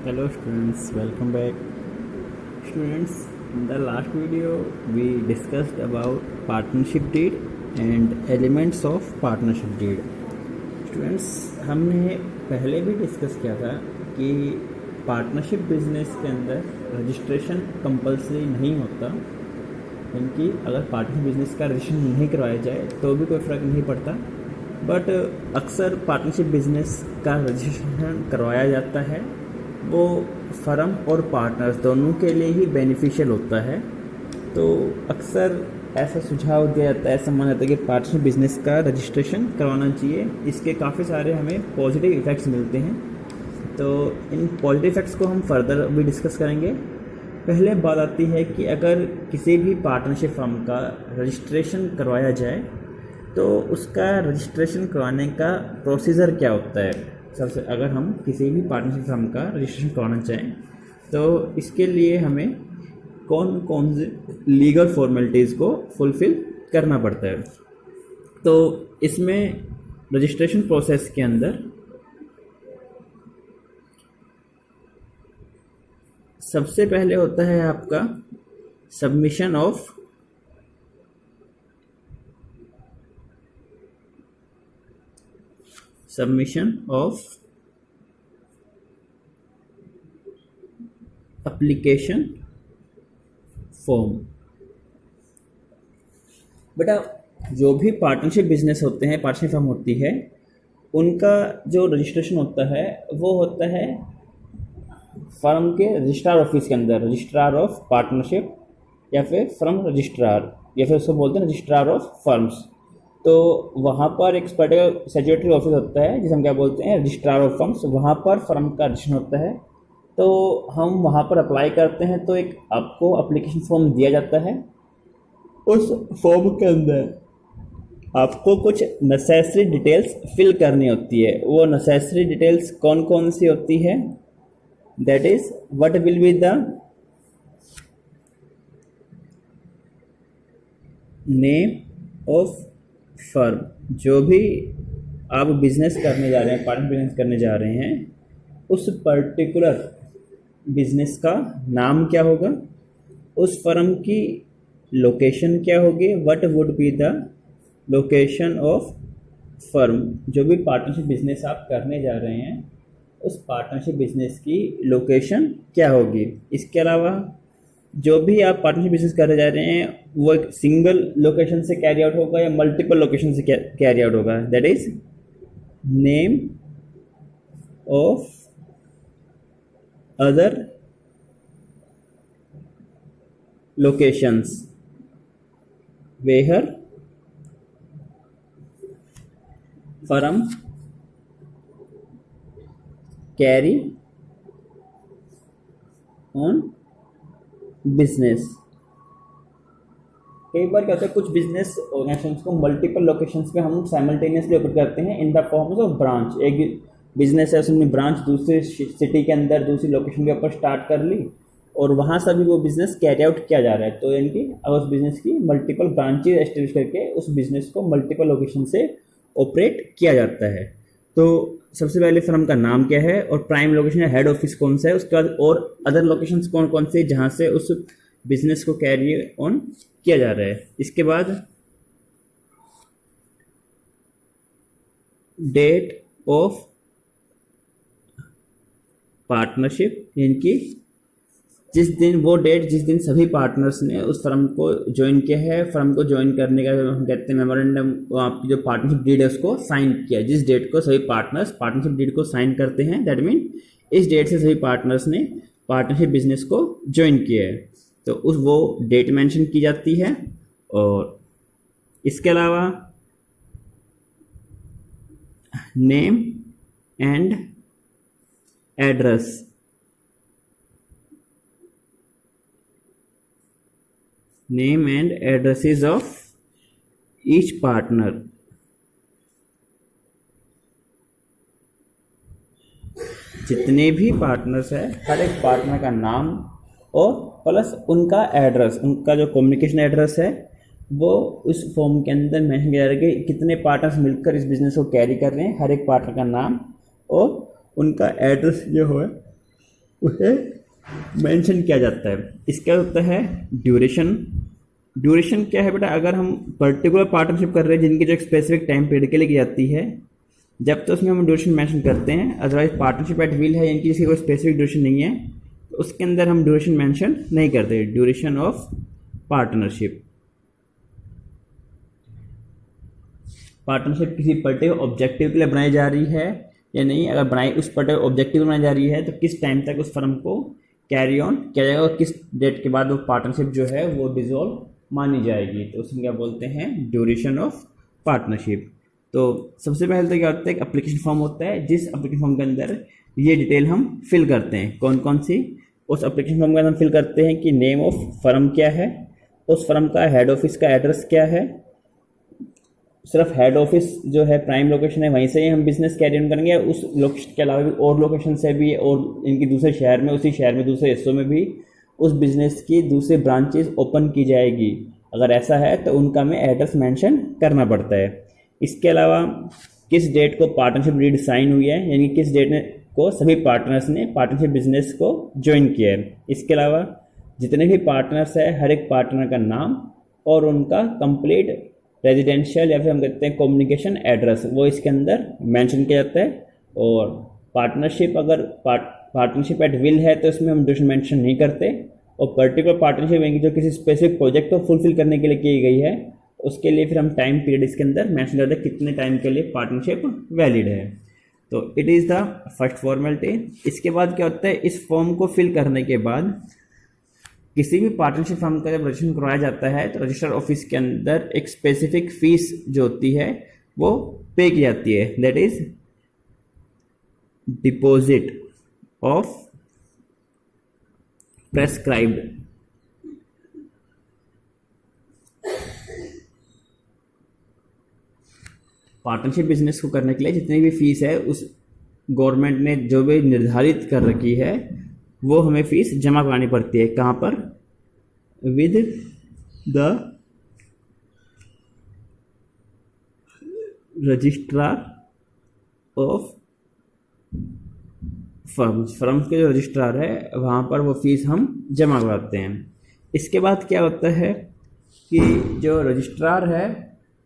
Hello students, welcome back. Students, in the last video we discussed about partnership deed and elements of partnership deed. Students, हमने पहले भी discuss किया था कि partnership business के अंदर रजिस्ट्रेशन कंपलसरी नहीं होता, क्योंकि अगर पार्टनरशिप बिजनेस का रजिस्ट्रेशन नहीं करवाया जाए तो भी कोई फ़र्क नहीं पड़ता, बट अक्सर पार्टनरशिप बिजनेस का रजिस्ट्रेशन करवाया जाता है। वो फर्म और पार्टनर्स दोनों के लिए ही बेनिफिशियल होता है। तो अक्सर ऐसा सुझाव दिया जाता है, ऐसा माना जाता है कि पार्टनरशिप बिजनेस का रजिस्ट्रेशन करवाना चाहिए। इसके काफ़ी सारे हमें पॉजिटिव इफ़ेक्ट्स मिलते हैं, तो इन पॉजिटिव इफ़ेक्ट्स को हम फर्दर भी डिस्कस करेंगे। पहले बात आती है कि अगर किसी भी पार्टनरशिप फर्म का रजिस्ट्रेशन करवाया जाए तो उसका रजिस्ट्रेशन करवाने का प्रोसीजर क्या होता है। सबसे अगर हम किसी भी पार्टनरशिप फर्म का रजिस्ट्रेशन करवाना चाहें तो इसके लिए हमें कौन कौन से लीगल फॉर्मेलिटीज़ को फुलफ़िल करना पड़ता है। तो इसमें रजिस्ट्रेशन प्रोसेस के अंदर सबसे पहले होता है आपका सबमिशन ऑफ एप्लीकेशन फॉर्म। बेटा, जो भी पार्टनरशिप बिजनेस होते हैं, पार्टनरशिप फर्म होती है, उनका जो रजिस्ट्रेशन होता है वो होता है फर्म के रजिस्ट्रार ऑफिस के अंदर, रजिस्ट्रार ऑफ पार्टनरशिप या फिर फर्म रजिस्ट्रार, या फिर उसको बोलते हैं रजिस्ट्रार ऑफ फर्म्स। तो वहाँ पर एक पर्टिकुलर स्टैट्यूटरी ऑफिस होता है जिसे हम क्या बोलते हैं, रजिस्ट्रार ऑफ फर्म्स। वहाँ पर फर्म का रजिस्ट्रेशन होता है, तो हम वहाँ पर अप्लाई करते हैं तो एक आपको एप्लीकेशन फॉर्म दिया जाता है। उस फॉर्म के अंदर आपको कुछ नेसेसरी डिटेल्स फिल करनी होती है। वो नेसेसरी डिटेल्स कौन कौन सी होती है? That is what will be the name of firm. जो भी आप बिजनेस करने जा रहे हैं, पार्टनर बिजनेस करने जा रहे हैं, उस पर्टिकुलर बिजनेस का नाम क्या होगा, उस फर्म की लोकेशन क्या होगी, what would be the location of firm. जो भी पार्टनरशिप बिजनेस आप करने जा रहे हैं उस पार्टनरशिप बिजनेस की लोकेशन क्या होगी। इसके अलावा जो भी आप पार्टनरशिप बिजनेस करने जा रहे हैं वो एक सिंगल लोकेशन से कैरी आउट होगा या मल्टीपल लोकेशन से कैरी आउट होगा। That is name of other locations where firm carry on business। कई बार क्या होता है, कुछ बिजनेस ऑर्गेनाइजेशंस को मल्टीपल लोकेशंस पे हम साइमल्टेनियसली ऑपरेट करते हैं in the forms of branch. एक बिजनेस है, उसने ब्रांच दूसरे सिटी के अंदर दूसरी लोकेशन के ऊपर स्टार्ट कर ली और वहाँ से भी वो बिज़नेस कैरी आउट किया जा रहा है। तो यानी कि उस बिज़नेस की मल्टीपल ब्रांचेज एस्टेब्लिश करके उस बिज़नेस को मल्टीपल लोकेशन से ऑपरेट किया जाता है। तो सबसे पहले फर्म का नाम क्या है और प्राइम लोकेशन है, हेड ऑफिस कौन सा है, उसके बाद और अदर लोकेशंस कौन कौन से जहाँ से उस बिज़नेस को कैरी ऑन किया जा रहा है। इसके बाद डेट ऑफ पार्टनरशिप, यानी कि जिस दिन वो डेट जिस दिन सभी पार्टनर्स ने उस फर्म को ज्वाइन किया है, फर्म को ज्वाइन करने का हम कहते हैं मेमोरेंडम, आपकी जो पार्टनरशिप डीड है उसको साइन किया। जिस डेट को सभी पार्टनर्स पार्टनरशिप डीड को साइन करते हैं, दैट मीन इस डेट से सभी पार्टनर्स ने पार्टनरशिप बिजनेस को ज्वाइन किया है, तो उस वो डेट मेंशन की जाती है। और इसके अलावा name and address, name and addresses of each partner. जितने भी पार्टनर्स हैं हर एक पार्टनर का नाम और प्लस उनका एड्रेस, उनका जो कम्युनिकेशन एड्रेस है वो उस फॉर्म के अंदर मेंशन किया जा रहा है कि कितने पार्टनर्स मिलकर इस बिज़नेस को कैरी कर रहे हैं, हर एक पार्टनर का नाम और उनका एड्रेस जो है उसे मेंशन किया जाता है। इसका होता है ड्यूरेशन। ड्यूरेशन क्या है बेटा, अगर हम पर्टिकुलर पार्टनरशिप कर रहे हैं जिनकी जो एक स्पेसिफिक टाइम पीरियड के लिए की जाती है, जब तो उसमें हम ड्यूरेशन मेंशन करते हैं। अदरवाइज पार्टनरशिप एट विल है, इनकी जिसकी कोई स्पेसिफिक ड्यूरेशन नहीं है, तो उसके अंदर हम ड्यूरेशन मेंशन नहीं करते। Duration of partnership. पार्टनरशिप किसी पर्टिकुलर ऑब्जेक्टिव के लिए बनाई जा रही है या नहीं, अगर बनाई उस पर्टिकुलर ऑब्जेक्टिव बनाई जा रही है तो किस टाइम तक उस फर्म को कैरी ऑन किया जाएगा और किस डेट के बाद वो पार्टनरशिप जो है वो डिसॉल्व मानी जाएगी, तो उसमें क्या बोलते हैं, ड्यूरेशन ऑफ पार्टनरशिप। तो सबसे पहले तो क्या होता है, एक एप्लीकेशन फॉर्म होता है, जिस एप्लीकेशन फॉर्म के अंदर ये डिटेल हम फिल करते हैं। कौन कौन सी? उस एप्लीकेशन फॉर्म के अंदर हम फिल करते हैं कि नेम ऑफ फर्म क्या है, उस फर्म का हेड ऑफिस का एड्रेस क्या है, सिर्फ हेड ऑफिस जो है प्राइम लोकेशन है वहीं से ही हम बिजनेस कैरी ऑन करेंगे, उस लोकेशन के अलावा भी और लोकेशन से भी और इनकी दूसरे शहर में, उसी शहर में दूसरे हिस्सों में भी उस बिजनेस की दूसरी ब्रांचेस ओपन की जाएगी। अगर ऐसा है तो उनका हमें एड्रेस मेंशन करना पड़ता है। इसके अलावा किस डेट को पार्टनरशिप डीड साइन हुई है, यानी किस डेट को सभी पार्टनर्स ने पार्टनरशिप बिजनेस को ज्वाइन किया है। इसके अलावा जितने भी पार्टनर्स है, हर एक पार्टनर का नाम और उनका कंप्लीट रेजिडेंशियल या फिर हम कहते हैं कम्युनिकेशन एड्रेस, वो इसके अंदर मेंशन किया जाता है। और पार्टनरशिप, अगर पार्टनरशिप एट विल है तो इसमें हम ड्यूरेशन मेंशन नहीं करते। और पर्टिकुलर पार्टनरशिप जो किसी स्पेसिफिक प्रोजेक्ट को फुलफिल करने के लिए की गई है, उसके लिए फिर हम टाइम पीरियड इसके अंदर मेंशन करते हैं कितने टाइम के लिए पार्टनरशिप वैलिड है। तो it is the first formality. इसके बाद क्या होता है, इस फॉर्म को फिल करने के बाद किसी भी पार्टनरशिप फर्म का जब रजिस्ट्रेशन करवाया जाता है तो रजिस्टर ऑफिस के अंदर एक स्पेसिफिक फीस जो होती है वो पे की जाती है, that is deposit of prescribed. Partnership business को करने के लिए जितनी भी फीस है उस गवर्नमेंट ने जो भी निर्धारित कर रखी है वो हमें फीस जमा करानी पड़ती है। कहाँ पर? With the registrar of firms. Firms के जो रजिस्ट्रार है वहाँ पर वो फीस हम जमा कराते हैं। इसके बाद क्या होता है कि जो रजिस्ट्रार है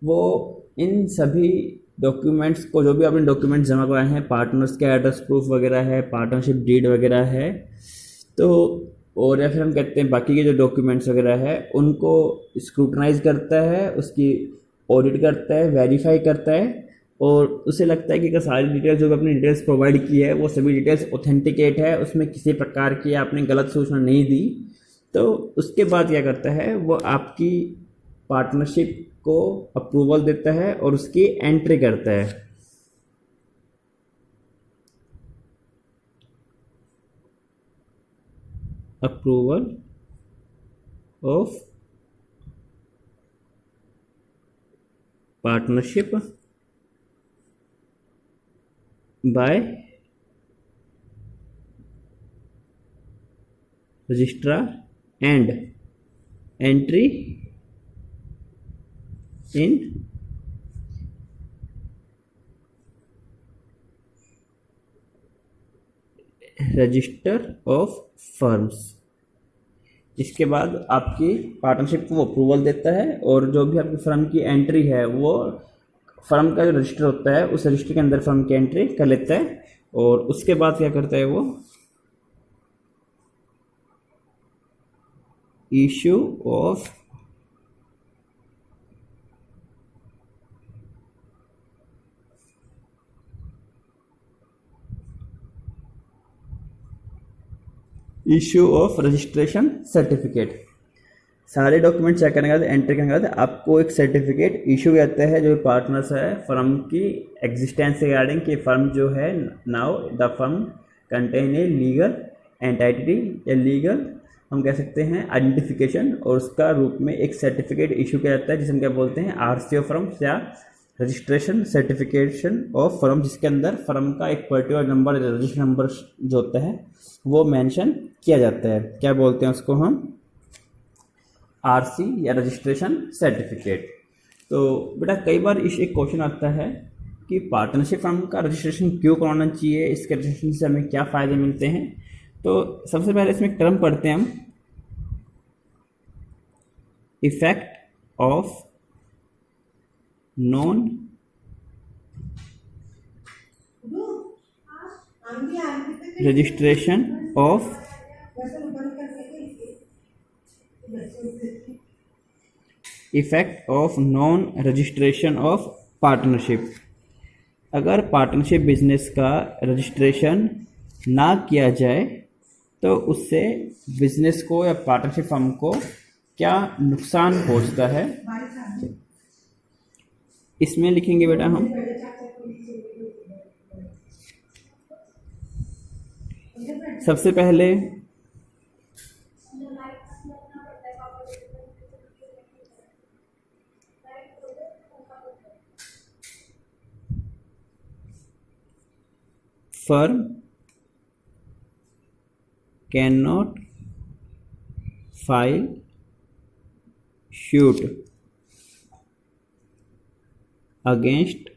वो इन सभी डॉक्यूमेंट्स को, जो भी आपने डॉक्यूमेंट्स जमा कराए हैं, पार्टनर्स के एड्रेस प्रूफ वगैरह है, पार्टनरशिप डीड वगैरह है, तो और या फिर हम कहते हैं बाकी के जो डॉक्यूमेंट्स वगैरह है उनको स्क्रूटनाइज करता है, उसकी ऑडिट करता है, वेरीफाई करता है और उसे लगता है कि अगर सारी डिटेल्स जो भी अपनी डिटेल्स प्रोवाइड की है वो सभी डिटेल्स ऑथेंटिकेट है, उसमें किसी प्रकार की आपने गलत सूचना नहीं दी, तो उसके बाद क्या करता है वो आपकी पार्टनरशिप को अप्रूवल देता है और उसकी एंट्री करता है। Approval of partnership by registrar and entry in register of firms. इसके बाद आपकी पार्टनरशिप को अप्रूवल देता है और जो भी आपकी फर्म की एंट्री है वो फर्म का जो रजिस्टर होता है उस रजिस्टर के अंदर फर्म की एंट्री कर लेता है। और उसके बाद क्या करता है वो issue of issue of registration certificate. सारे डॉक्यूमेंट चेक करने के बाद, एंट्री करने के बाद आपको एक सर्टिफिकेट इशू करता है जो पार्टनर्स है फर्म की एग्जिस्टेंस रिगार्डिंग कि फर्म जो है now the firm contain a legal entity या लीगल हम कह सकते हैं आइडेंटिफिकेशन, और उसका रूप में एक सर्टिफिकेट इशू किया जाता है जिसे हम क्या बोलते हैं आरसी ऑफ फर्म या रजिस्ट्रेशन सर्टिफिकेशन ऑफ फर्म, जिसके अंदर फर्म का एक पर्टिकुलर नंबर रजिस्टर नंबर जो होता है वो मेंशन किया जाता है। क्या बोलते हैं उसको हम? आरसी या रजिस्ट्रेशन सर्टिफिकेट। तो बेटा कई बार इस एक क्वेश्चन आता है कि पार्टनरशिप फर्म का रजिस्ट्रेशन क्यों कराना चाहिए, इसके रजिस्ट्रेशन से हमें क्या फ़ायदे मिलते हैं। तो सबसे पहले इसमें टर्म पढ़ते हैं हम, effect of non registration of effect of non registration of partnership. अगर पार्टनरशिप बिजनेस का रजिस्ट्रेशन ना किया जाए तो उससे बिजनेस को या पार्टनरशिप फर्म को क्या नुकसान पहुंचता है, इसमें लिखेंगे बेटा हम सबसे पहले firm cannot file suit against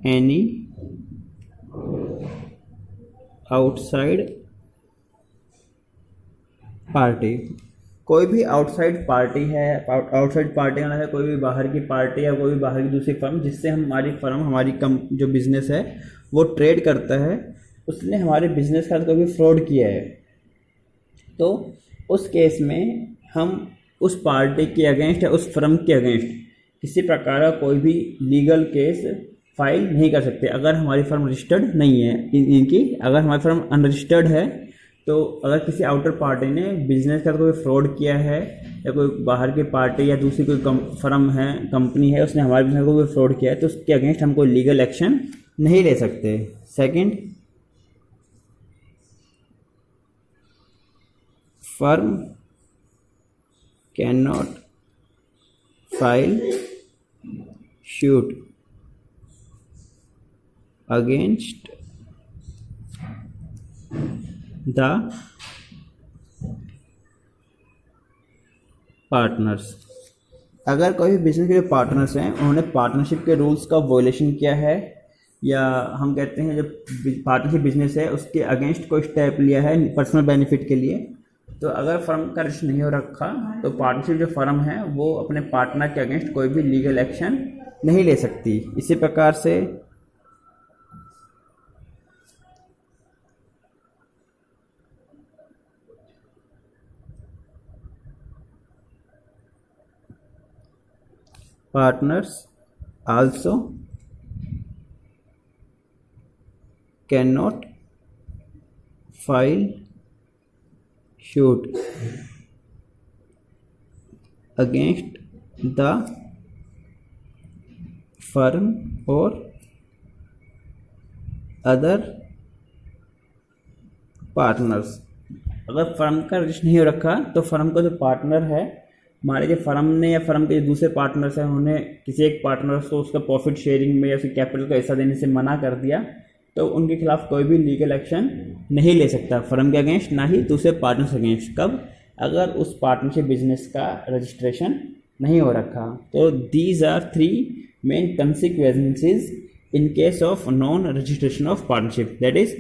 any outside party. कोई भी आउटसाइड पार्टी है, आउटसाइड पार्टी होना है कोई भी बाहर की पार्टी या कोई भी बाहर की दूसरी फर्म जिससे हमारी फर्म हमारी जो बिज़नेस है वो ट्रेड करता है, उसने हमारे बिजनेस के साथ कोई भी फ्रॉड किया है, तो उस केस में हम उस पार्टी के अगेंस्ट या उस फर्म के अगेंस्ट किसी प्रकार का कोई भी लीगल केस फाइल नहीं कर सकते अगर हमारी फर्म रजिस्टर्ड नहीं है। इनकी अगर हमारी फर्म अनरजिस्टर्ड है तो अगर किसी आउटर पार्टी ने बिजनेस का कोई फ्रॉड किया है या कोई बाहर की पार्टी या दूसरी कोई फर्म है, कंपनी है, उसने हमारे बिजनेस को कोई फ्रॉड किया है तो उसके अगेंस्ट हम कोई लीगल एक्शन नहीं ले सकते। Second, firm can not file suit against the partners. अगर कोई भी बिजनेस के जो पार्टनर्स हैं उन्होंने पार्टनरशिप के रूल्स का वॉयलेशन किया है या हम कहते हैं जो पार्टनरशिप बिजनेस है उसके अगेंस्ट कोई स्टेप लिया है पर्सनल बेनिफिट के लिए, तो अगर फर्म का रजिस्टर नहीं हो रखा तो पार्टनरशिप जो फर्म है वो अपने पार्टनर के अगेंस्ट कोई भी लीगल एक्शन नहीं ले सकती। इसी प्रकार से partners also cannot file suit against the firm or other partners। अगर फर्म का रजिस्टर नहीं हो रखा तो फर्म का जो पार्टनर है, हमारे जो फर्म ने या फर्म के जो दूसरे पार्टनर्स हैं उन्होंने किसी एक पार्टनर को उसका प्रॉफिट शेयरिंग में या उसके कैपिटल का हिस्सा देने से मना कर दिया तो उनके खिलाफ कोई भी लीगल एक्शन नहीं ले सकता फर्म के अगेंस्ट, ना ही दूसरे पार्टनर्स के अगेंस्ट। कब? अगर उस पार्टनरशिप बिजनेस का रजिस्ट्रेशन नहीं हो रखा। तो these are 3 main consequences in case of non registration of partnership. That is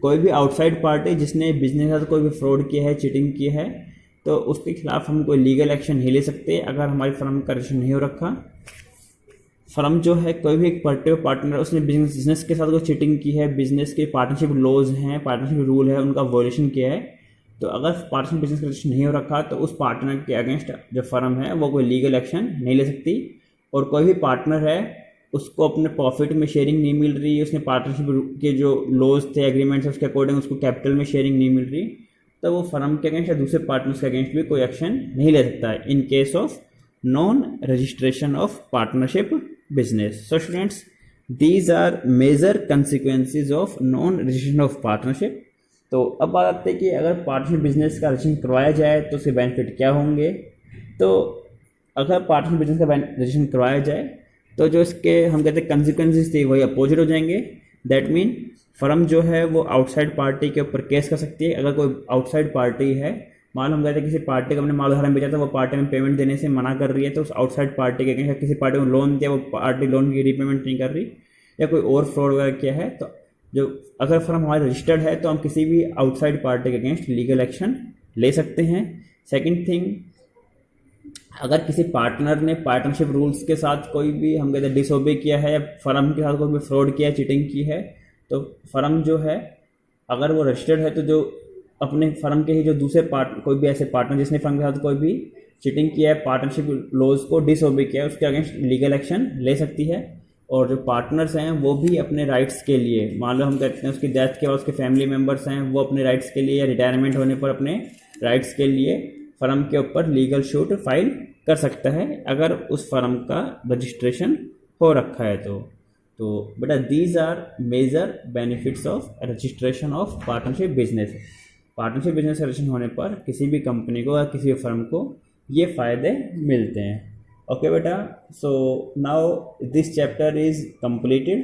कोई भी आउटसाइड पार्टी जिसने बिजनेस के साथ कोई भी फ्रॉड किया है, चीटिंग की है, तो उसके खिलाफ हम कोई लीगल एक्शन नहीं ले सकते अगर हमारी फर्म का रजिस्टर नहीं हो रखा। फर्म जो है कोई भी एक पर्टिकुलर पार्टनर उसने बिजनेस के साथ कोई चीटिंग की है, बिजनेस के पार्टनरशिप लॉज हैं, पार्टनरशिप रूल है, उनका वॉयलेशन किया है, तो अगर पार्टनरशिप बिजनेस का रजिस्टर नहीं हो रखा तो उस पार्टनर के अगेंस्ट जो फर्म है वो कोई लीगल एक्शन नहीं ले सकती। और कोई भी पार्टनर है उसको अपने प्रॉफिट में शेयरिंग नहीं मिल रही, उसने पार्टनरशिप के जो लॉज थे, एग्रीमेंट्स उसके अकॉर्डिंग उसको कैपिटल में शेयरिंग नहीं मिल रही, तो वो फर्म के अगेंस्ट या दूसरे पार्टनर्स के अगेंस्ट भी कोई एक्शन नहीं ले सकता है in case of non registration of partnership business. So students, these are major consequences of non registration of partnership. तो अब बात आती है कि अगर पार्टनरशिप बिजनेस का रजिस्ट्रेशन करवाया जाए तो उसके बेनिफिट क्या होंगे। तो अगर पार्टनरशिप बिजनेस का रजिस्ट्रेशन करवाया जाए तो जो इसके हम कहते हैं कंसिक्वेंसेज थे वही अपोजिट हो जाएंगे। दैट मीन फर्म जो है वो आउटसाइड पार्टी के ऊपर केस कर सकती है। अगर कोई आउटसाइड पार्टी है मान लो हम गए थे किसी पार्टी को, हमने माल उधार में बेचा था, वो पार्टी में पेमेंट देने से मना कर रही है, तो उस आउटसाइड पार्टी के अगेंस्ट किसी पार्टी को लोन दिया, वो पार्टी लोन की रीपेमेंट नहीं कर रही, या कोई और फ्रॉड वगैरह किया है, तो जो अगर फर्म हमारी रजिस्टर्ड है तो हम किसी भी आउटसाइड पार्टी के अगेंस्ट लीगल एक्शन ले सकते हैं। सेकेंड थिंग, अगर किसी पार्टनर ने पार्टनरशिप रूल्स के साथ कोई भी हम कहते हैं डिसओबे किया है, या फर्म के साथ कोई भी फ्रॉड किया है, चीटिंग की है, तो फर्म जो है अगर वो रजिस्टर्ड है तो जो अपने फर्म के ही जो दूसरे कोई भी ऐसे पार्टनर जिसने फर्म के साथ कोई भी चीटिंग किया है, पार्टनरशिप लॉज को डिसओबे किया है, उसके अगेंस्ट लीगल एक्शन ले सकती है। और जो पार्टनर्स हैं वो भी अपने राइट्स के लिए, मान लो हम कहते हैं उसकी डेथ के बाद उसके फैमिली मेम्बर्स हैं, वो अपने राइट्स के लिए या रिटायरमेंट होने पर अपने राइट्स के लिए फर्म के ऊपर लीगल सूट फाइल कर सकता है, अगर उस फर्म का रजिस्ट्रेशन हो रखा है तो बेटा these are major benefits of registration of partnership business. Partnership business registration होने पर किसी भी कंपनी को या किसी भी फर्म को ये फ़ायदे मिलते हैं। ओके बेटा, so now this chapter is completed.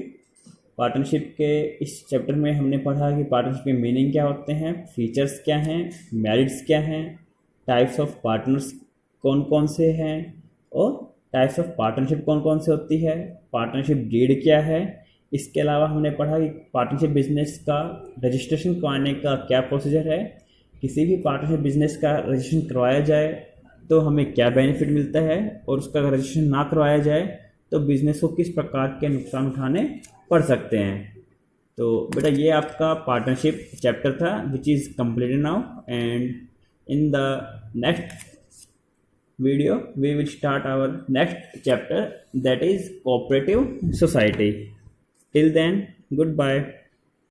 Partnership के इस चैप्टर में हमने पढ़ा कि पार्टनरशिप के मीनिंग क्या होते हैं, फीचर्स क्या हैं, मेरिट्स क्या हैं, टाइप्स ऑफ पार्टनर्स कौन कौन से हैं, और टाइप्स ऑफ पार्टनरशिप कौन कौन से होती है, पार्टनरशिप डीड क्या है। इसके अलावा हमने पढ़ा कि पार्टनरशिप बिजनेस का रजिस्ट्रेशन करवाने का क्या प्रोसीजर है, किसी भी पार्टनरशिप बिजनेस का रजिस्ट्रेशन करवाया जाए तो हमें क्या बेनिफिट मिलता है, और उसका अगर रजिस्ट्रेशन ना करवाया जाए तो बिज़नेस को किस प्रकार के नुकसान उठाने पड़ सकते हैं। तो बेटा ये आपका पार्टनरशिप चैप्टर था which is completed now, and in the next video we will start our next chapter, that is cooperative society. Till then, goodbye.